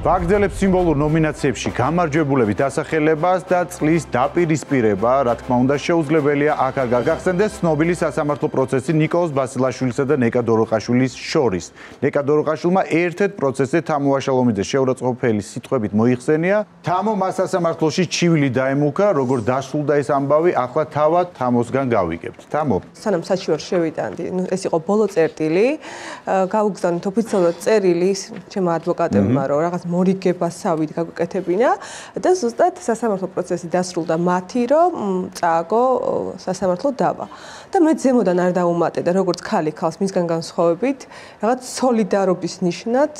ვაგრძელებს სიმბოლურ ნომინაციებში გამარჯვებულების დასახელებას და წლის დაპირისპირება, რა თქმა უნდა, შეუძლებელია აქ არ გაგახსენდეს ცნობილი სასამართლო პროცესი ნიკოლოზ ბასილაშვილისა და ნეკა დოროყაშვილის შორის. ნეკა დოროყაშვილმა ერთ-ერთ პროცესზე თამო აშალომიძე შეურაცხყოფელი სიტყვებით მოიხსენია. თამო მას სასამართლოში ჩივილი დაემუქა, როგორ დასრულდა ეს ამბავი, ახლა თავად თამოსგან გავიგებთ. თამო. სანამ საჩივარ შევიტანდი, ეს იყო ბოლო წერტილი, გავუგზავნით ოფიციალურად წერილი ჩემმა ადვოკატებმა, რომ რაღაც მორიგებასავით გაგვეკეთებინა და ზუსტად სასამართლო პროცესი დასრულდა მათი, რომ წააგო სასამართლო დავა. და მე ზემოდან არ დაუმატე და როგორც ქალი ქალს მისგან განსხვავებით, რაღაც სოლიდარობის ნიშნად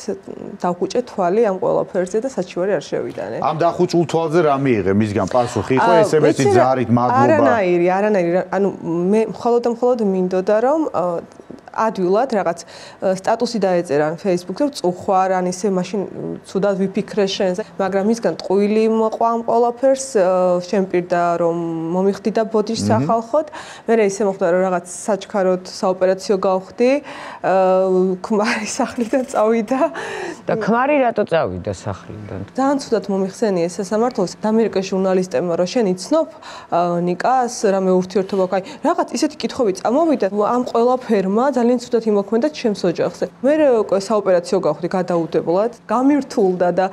დავხუჭე თვალი ამ ყველაფერზე და საჩივარი არ შევიტანე. ამ დახუჭულ თვალზე რა მიიღე მისგან პასუხი? იყო SMS-ით ზარით მადლობა. არანაირი, ანუ მე მხოლოდ მინდოდა რომ ადვილად რაღაც სტატუსი დაეწერა Facebook-ზე, წუხვარ, ან ისე მაშინ ცუდად ვიფიქრე შენზე, მაგრამ მისგან ტყუილი მოყვა ამ ყველაფერს, შემპირდა რომ მომიხდი და ბოდიშს ახალხოდ. მე ისე მოხდა რომ რაღაც საჩქაროდ საოპერაციო გავხდი, ქმარი სახლიდან წავიდა. და ქმარი რატო წავიდა სახლიდან? ძალიან ცუდად მომიხსენიე სასამართლოს ამერიკაში ჟურნალისტებმა, რომ შენ იცნობ ნიკას რამე ურთიერთობა აქვს. რაღაც ისეთი კითხვები წამოვიდა ამ ყველაფერმა ძალიან ცუდად იმოქმედა ჩემს ოჯახზე. მე საოპერაციო გავხდი გადაუდებლად, გამირთულდა და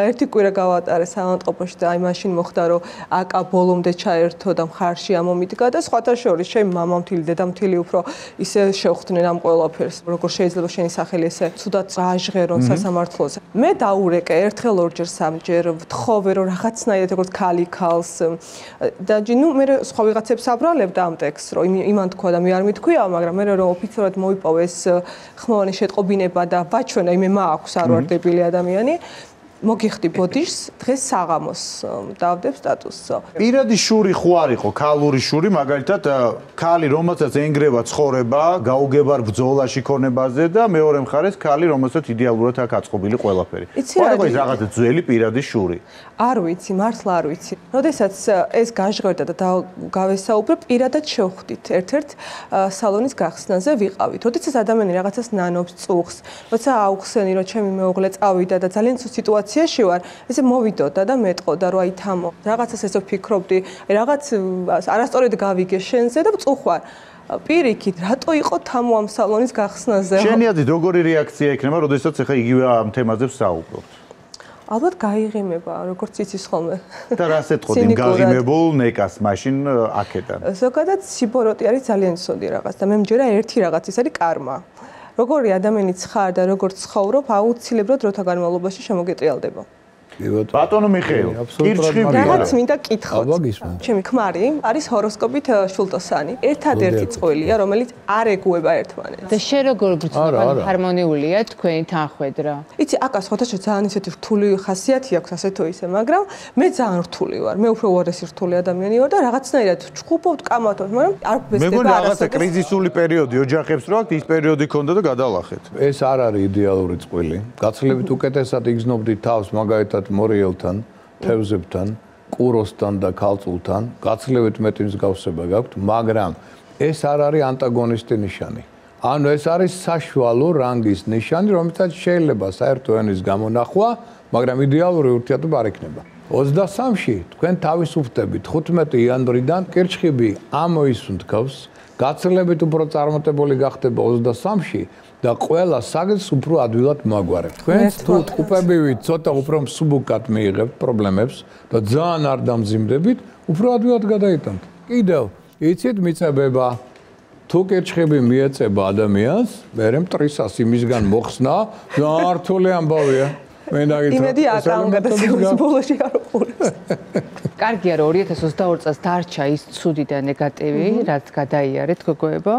ერთი კვირა გავატარე საავადმყოფოში და აი მაშინ მოხდა რომ აკა ბოლომდე ჩაერთო და მხარში ამომიდგა და სხვათა შორის ჩემი მამამთილი, დედამთილი უფრო ისე შევხვდნენ ამ ყველაფერს. როგორ შეიძლება შენი სახელი ესე ცუდად წააჟღერონ სასამართლოზე. მე დაურეკე ერთხელ, ორჯერ, სამჯერ, ვთხოვე რომ რაღაცნაირად როგორც ქალი ქალს და მე სხვა ვიღაცებს აბრალებდა ამ ტექსტს, რომ იმან თქვა და მე არ მითქვია, მაგრამ მე რომ ოფიციალურად მოიპოვა ეს ხმოვანი შეტყობინება და ვაჩვენა იმე მაქვს არ ვარდებელი ადამიანი. მოგიხდი ბოდიშს, დღეს საღამოს დავდებ სტატუსს. პირადი შური ხო არ იყო, ქალური შური, მაგალითად, ქალი, რომელსაც ენგრევა ცხოვრება, გაუგებარ ბრძოლაში ქონებაზე და მეორე მხარეს ქალი, რომელსაც იდეალურად აქვს აწყობილი ყველაფერი. ხო, ეს რაღაც ძველი პირადი შური. არ ვიცი, მართლა არ ვიცი. როდესაც ეს გაჟღერდა და გავესაუბრე, პირადად შევხვდით ერთ-ერთ სალონის გახსნაზე ვიყავით. როდესაც ადამიანი რაღაცას ნანობს, წუხს, როცა აუხსენი, რომ ჩემი მეუღლე წავიდა და ძალიან ცუდ სიტუაციაში ვარ, ესე მოვიდოდა და მეტყოდა, რომ აი თამო, რაღაცას ესე ვფიქრობდი, რაღაც არასწორად გავიგე შენზე და წუხვარ. პირიქით, რატო იყო თამო ამ სალონის გახსნაზე? შენი აზრით, როგორი რეაქცია იქნება, როდესაც ახლა იგივე ამ თემაზე ვსაუბრობთ? ალბათ გაიღიმება, როგორც იცის ხოლმე. და რას ეთყოდი იმ გაღიმებულ ნეკას მაშინ აქედან? ზოგადად სიბოროტი არის ძალიან ცუდი რაღაც და მე მჯერა ერთი რაღაც ის არის კარმა. როგორი ადამიანიც ხარ და როგორც ცხოვრობ, აუცილებლად დროთა განმავლობაში შემოგეტრიალდება. ბატონო მიხეილ, კირჩხიბი რაღაც მინდა კითხოთ. ჩემი ქმარი არის ჰოროსკოპით შულტოსანი. ერთადერთი წყვილია, რომელიც არ ეგუება ერთმანეთს. და შე როგორ გრძნობა ჰარმონიულია თქვენი თანხwebdriver? იცი, აკა სხვათაშორის ძალიან ისეთი რთული ხასიათი აქვს ასე თუ ისე, მაგრამ მე ძალიან რთული ვარ. მე უფრო უარესი რთული ადამიანი ვარ და რაღაცნაირად ჩხუბობთ, კამათობთ, მაგრამ არ გვესდება. მე მგონი რაღაცა კრიზისული პერიოდი ოჯახებს რო აქვს, ის პერიოდი ქონდა და გადალახეთ. ეს არ არის იდეალური წყვილი. გაცილებით უკეთესად იგზნობდით თავს მაგალითად მორიელთან, თევზებთან, კუროსთან და ქალწულთან, გაცილებით მეტი მსგავსება გაქვთ, მაგრამ ეს არ არის ანტაგონისტი ნიშანი. ანუ ეს არის საშუალო რანგის ნიშანი, რომელსაც შეიძლება საერთო ენის გამონახვა, მაგრამ იდეალური ურთიერთობა არ იქნება. 23-ში თქვენ თავისუფლდებით 15 იანვრიდან კირჩხიბი ამოისუნთქავს, გაცილებით უფრო წარმატებული გახდება 23-ში და ყველა საგზს უფრო ადვილად მოაგვარებთ. თქვენც თუ ტყუპებივით ცოტა უფრო მსუბუქად მიიღებთ პრობლემებს და ძალიან არ დამძიმდებით, უფრო ადვილად გადაიტანთ. კიდევ, იცით მიწებება, თუ კირჩხიბი მიეწება ადამიანს, მერე მტრისას იმისგან მოხსნა, ძალიან რთული ამბავია. იმედი აკამ გადაცემის ბოლოში არ უყურებს. კარგია რომ 2022 წელს დარჩა ის ცუდი და ნეგატივი, რაც გადაიარეთ გოგოებო.